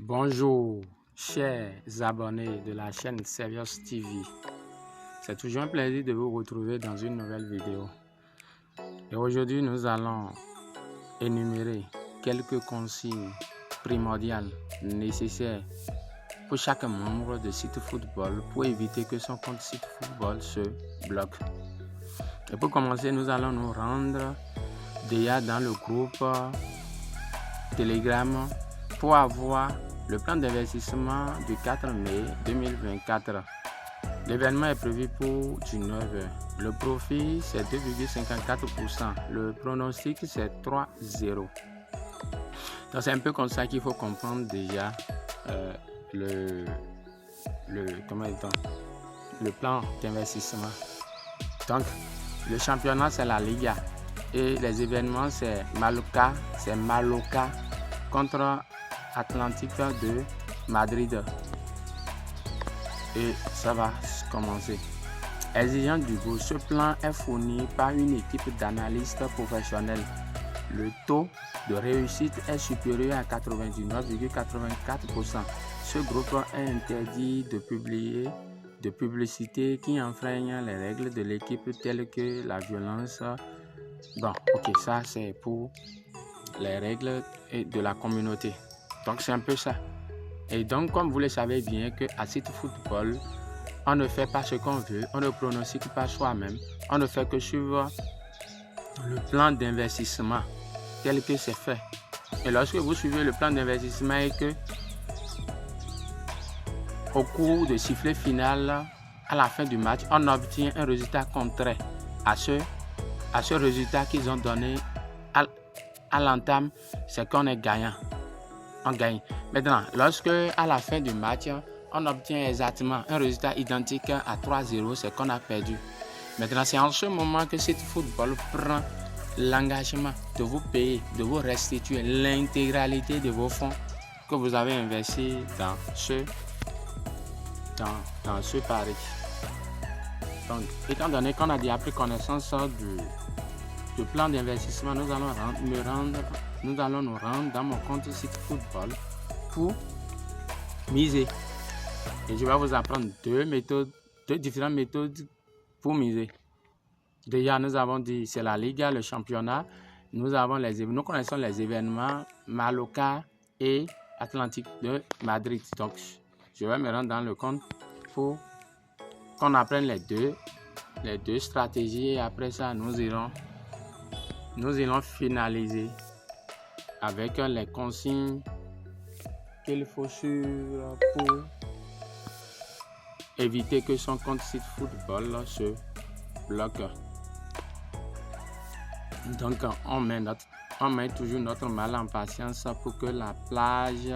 Bonjour, chers abonnés de la chaîne Serious TV. C'est toujours un plaisir de vous retrouver dans une nouvelle vidéo. Et aujourd'hui, nous allons énumérer quelques consignes primordiales nécessaires pour chaque membre de Site Football pour éviter que son compte Site Football se bloque. Et pour commencer, nous allons nous rendre déjà dans le groupe Telegram pour avoir le plan d'investissement du 4 mai 2024. L'événement est prévu pour 19h. Le profit, c'est 2,54%. Le pronostic, c'est 3-0. Donc, c'est un peu comme ça qu'il faut comprendre déjà le plan d'investissement. Donc, le championnat, c'est la Liga. Et les événements, c'est Mallorca contre Atlantique de Madrid. Et ça va commencer. Exigeant du goût, ce plan est fourni par une équipe d'analystes professionnels. Le taux de réussite est supérieur à 99,84%. Ce groupe est interdit de publier de publicité qui enfreignent les règles de l'équipe telles que la violence. Bon, ok, ça c'est pour les règles de la communauté. Donc c'est un peu ça. Et donc comme vous le savez bien que à Site Football, on ne fait pas ce qu'on veut, on ne pronostique pas soi-même, on ne fait que suivre le plan d'investissement tel que c'est fait. Et lorsque vous suivez le plan d'investissement et que au cours de sifflet final, à la fin du match, on obtient un résultat contraire à ce résultat qu'ils ont donné à l'entame, c'est qu'on est gagnant. On gagne. Maintenant, lorsque à la fin du match, on obtient exactement un résultat identique à 3-0, c'est qu'on a perdu. Maintenant, c'est en ce moment que Site Football prend l'engagement de vous payer, de vous restituer l'intégralité de vos fonds que vous avez investis dans ce pari. Donc, étant donné qu'on a déjà pris connaissance du plan d'investissement, nous allons nous rendre dans mon compte Site Football pour miser. Et je vais vous apprendre deux différentes méthodes pour miser. Déjà, nous avons dit c'est la Liga, le championnat. Nous connaissons les événements Mallorca et Atlantique de Madrid. Donc, je vais me rendre dans le compte pour qu'on apprenne les deux stratégies. Et après ça, nous irons finaliser avec les consignes qu'il faut suivre pour éviter que son compte Site Football se bloque. Donc, on met toujours notre mal en patience pour que la page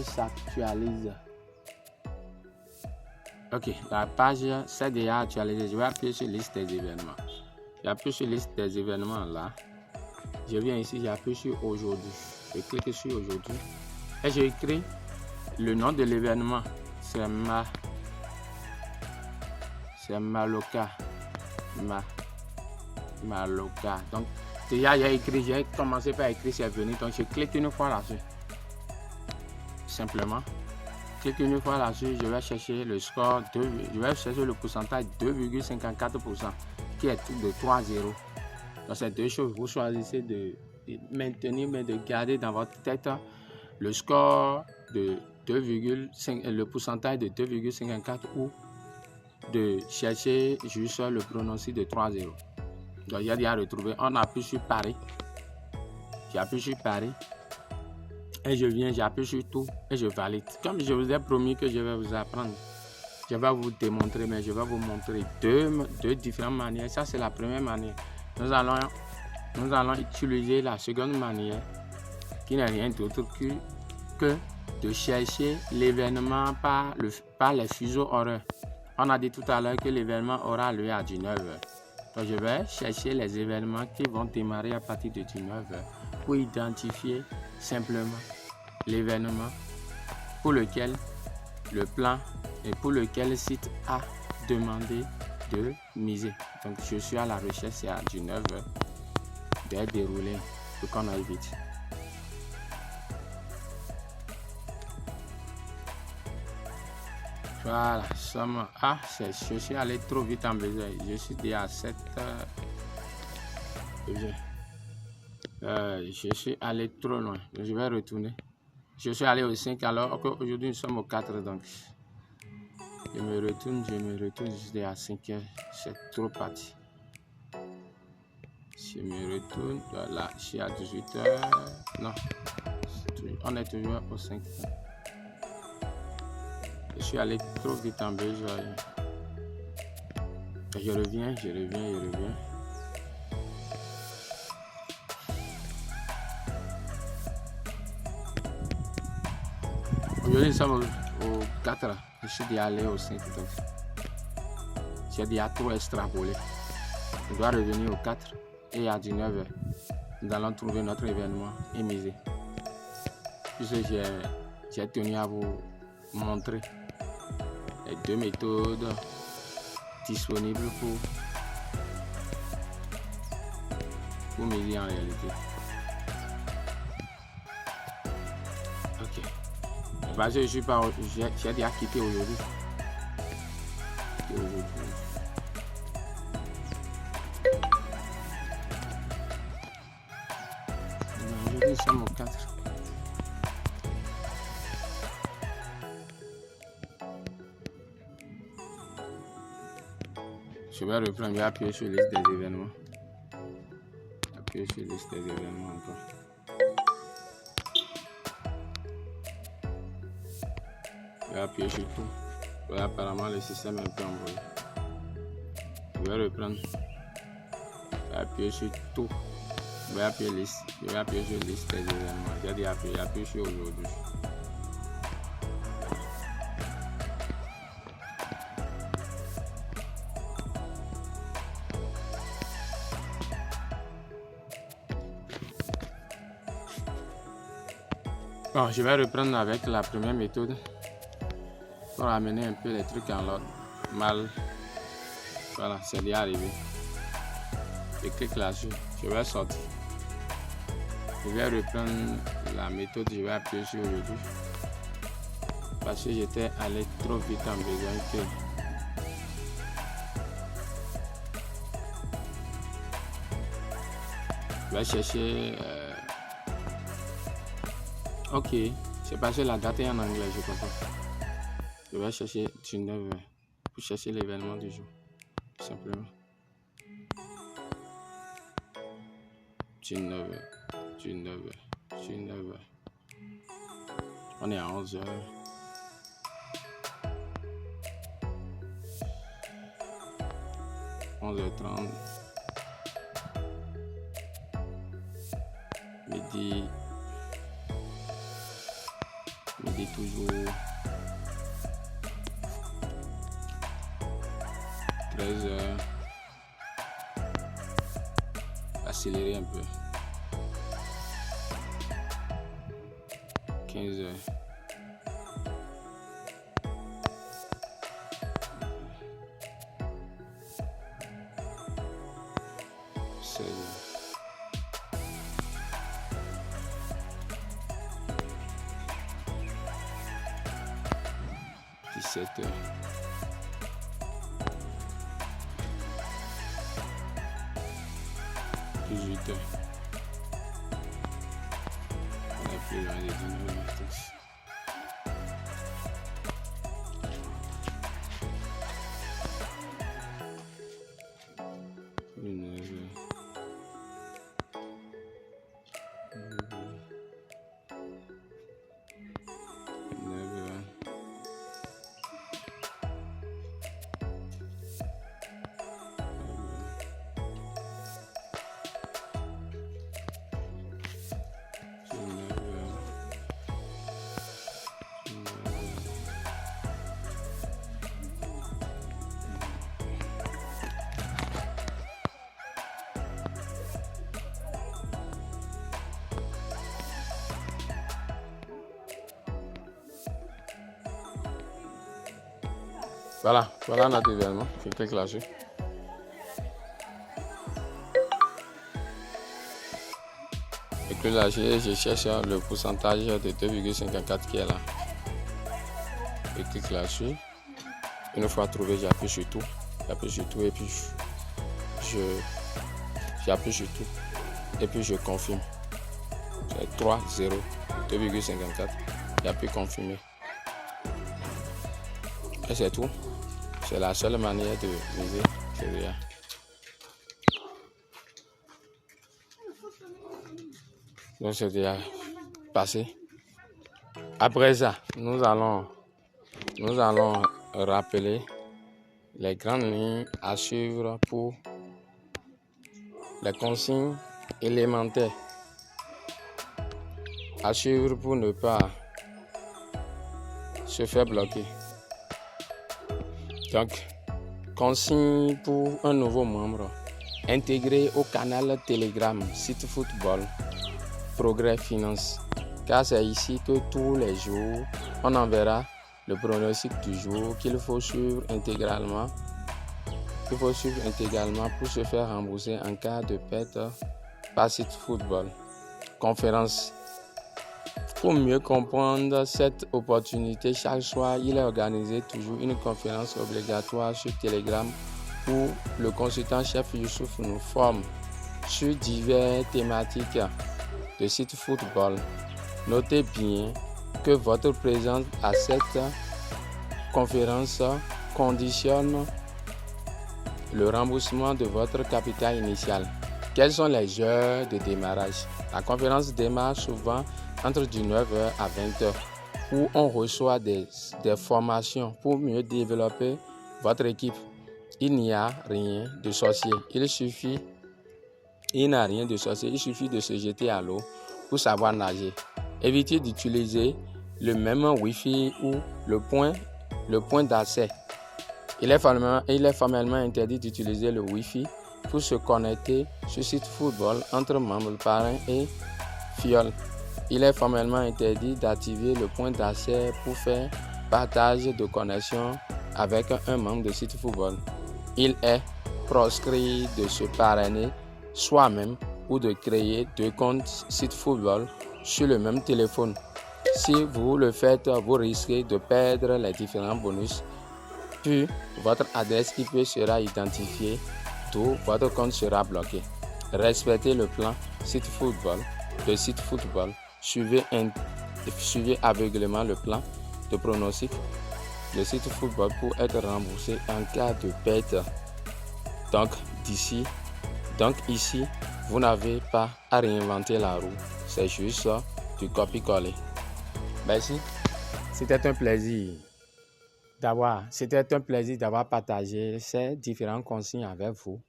s'actualise. Ok, la page s'est déjà actualisée. Je vais appuyer sur liste des événements. J'appuie sur liste des événements là. Je viens ici, j'appuie sur aujourd'hui. Je clique sur aujourd'hui et j'écris le nom de l'événement. C'est Mallorca. Mallorca. Donc déjà j'ai commencé par écrire c'est venu. Donc je clique une fois là-dessus. Simplement. Clique une fois là-dessus, je vais chercher le score je vais chercher le pourcentage 2,54% qui est tout de 3-0. Dans ces deux choses, vous choisissez de maintenir, mais de garder dans votre tête le score de 2,5, le pourcentage de 2,54 ou de chercher juste le pronostic de 3-0. Donc il y a déjà retrouvé. On appuie sur Paris. J'appuie sur Paris. Et j'appuie sur tout et je valide. Comme je vous ai promis que je vais vous apprendre, je vais vous démontrer, mais je vais vous montrer deux différentes manières. Ça, c'est la première manière. Nous allons utiliser la seconde manière, qui n'est rien d'autre que de chercher l'événement par les fuseaux horaires. On a dit tout à l'heure que l'événement aura lieu à 19h. Donc, je vais chercher les événements qui vont démarrer à partir de 19h pour identifier simplement l'événement pour lequel le plan et pour lequel le site a demandé de miser. Donc je suis à la recherche, c'est à 19h de dérouler pour qu'on aille vite. Voilà, somme. Ah, je suis allé trop vite en besoin. Je suis déjà à 7. Je suis allé trop loin. Je vais retourner. Je suis allé au 5 alors qu'aujourd'hui nous sommes au 4. Donc, je me retourne. Je suis déjà à 5 heures. C'est trop parti. Je me retourne. Voilà, je suis à 18 heures. Non, on est toujours au 5. Je suis allé trop vite en besoin. Je reviens. Aujourd'hui, nous sommes au 4. Je suis déjà allé au 5. Donc, j'ai déjà trop extrapolé. Je dois revenir au 4 et à 19h. Nous allons trouver notre événement et miser. Puisque j'ai tenu à vous montrer les 2 méthodes disponibles pour miser en réalité. Ok. Parce que je suis pas, j'ai déjà quitté aujourd'hui. Aujourd'hui, nous sommes au 4. Je vais reprendre, je vais appuyer sur liste des événements. Appuyer sur liste des événements encore. Je vais appuyer sur tout. Voilà, apparemment le système est un peu embrouillé. Je vais reprendre. Je vais appuyer sur tout. Je vais appuyer liste. Je vais appuyer sur liste des événements. J'ai dit appuyer sur aujourd'hui. Bon, je vais reprendre avec la première méthode pour amener un peu les trucs en ordre. Mal. Voilà, c'est déjà arrivé. Je clique là-dessus. Je vais sortir. Je vais reprendre la méthode. Je vais appuyer sur aujourd'hui. Parce que j'étais allé trop vite en besoin que. Je vais chercher. Ok, c'est parce que la date est en anglais, je comprends. Je vais chercher 19h pour chercher l'événement du jour, tout simplement. 19h. On est à 11h. – 11h30. Midi toujours. 13h. Accélérer un peu. 15h. 16h. 17h. 18h. On est plus loin des 19h. Voilà notre événement. Je clique là-dessus. Je clique là-dessus et je cherche le pourcentage de 2,54 qui est là. Je clique là-dessus. Une fois trouvé, j'appuie sur tout. J'appuie sur tout et puis j'appuie sur tout. Et puis je confirme. C'est 3, 0, 2,54. J'appuie confirmer. Et c'est tout. C'est la seule manière de miser CDA. Donc c'est déjà passé. Après ça, nous allons rappeler les grandes lignes à suivre pour les consignes élémentaires à suivre pour ne pas se faire bloquer. Donc, consigne pour un nouveau membre. Intégrer au canal Telegram Site Football Progrès Finance. Car c'est ici que tous les jours, on enverra le pronostic du jour qu'il faut suivre intégralement. Pour se faire rembourser en cas de perte par Site Football. Conférence. Pour mieux comprendre cette opportunité, chaque soir, il est organisé toujours une conférence obligatoire sur Telegram où le consultant chef Youssouf nous forme sur diverses thématiques de Site Football. Notez bien que votre présence à cette conférence conditionne le remboursement de votre capital initial. Quelles sont les heures de démarrage? La conférence démarre souvent entre 19h à 20h où on reçoit des formations pour mieux développer votre équipe. Il n'y a rien de sorcier. Il suffit de se jeter à l'eau pour savoir nager. Évitez d'utiliser le même Wi-Fi ou le point d'accès. Il est formellement interdit d'utiliser le Wi-Fi pour se connecter sur Site Football entre membres, parrains et fioles. Il est formellement interdit d'activer le point d'accès pour faire partage de connexion avec un membre de Site Football. Il est proscrit de se parrainer soi-même ou de créer 2 comptes Site Football sur le même téléphone. Si vous le faites, vous risquez de perdre les différents bonus. Puis, votre adresse IP sera identifiée, d'où votre compte sera bloqué. Respectez le plan Site Football de Site Football. Suivez aveuglément le plan de pronostic de Site Football pour être remboursé en cas de perte. Donc ici, vous n'avez pas à réinventer la roue. C'est juste du copier-coller. Merci. C'était un plaisir d'avoir partagé ces différentes consignes avec vous.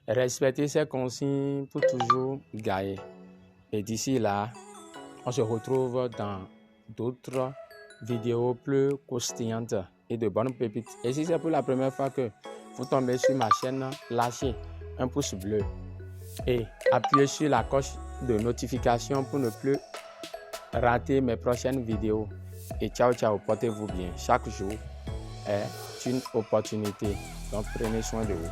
Respectez ces consignes pour toujours gagner. Et d'ici là, on se retrouve dans d'autres vidéos plus croustillantes et de bonnes pépites. Et si c'est pour la première fois que vous tombez sur ma chaîne, lâchez un pouce bleu et appuyez sur la cloche de notification pour ne plus rater mes prochaines vidéos. Et ciao, portez-vous bien. Chaque jour est une opportunité. Donc prenez soin de vous.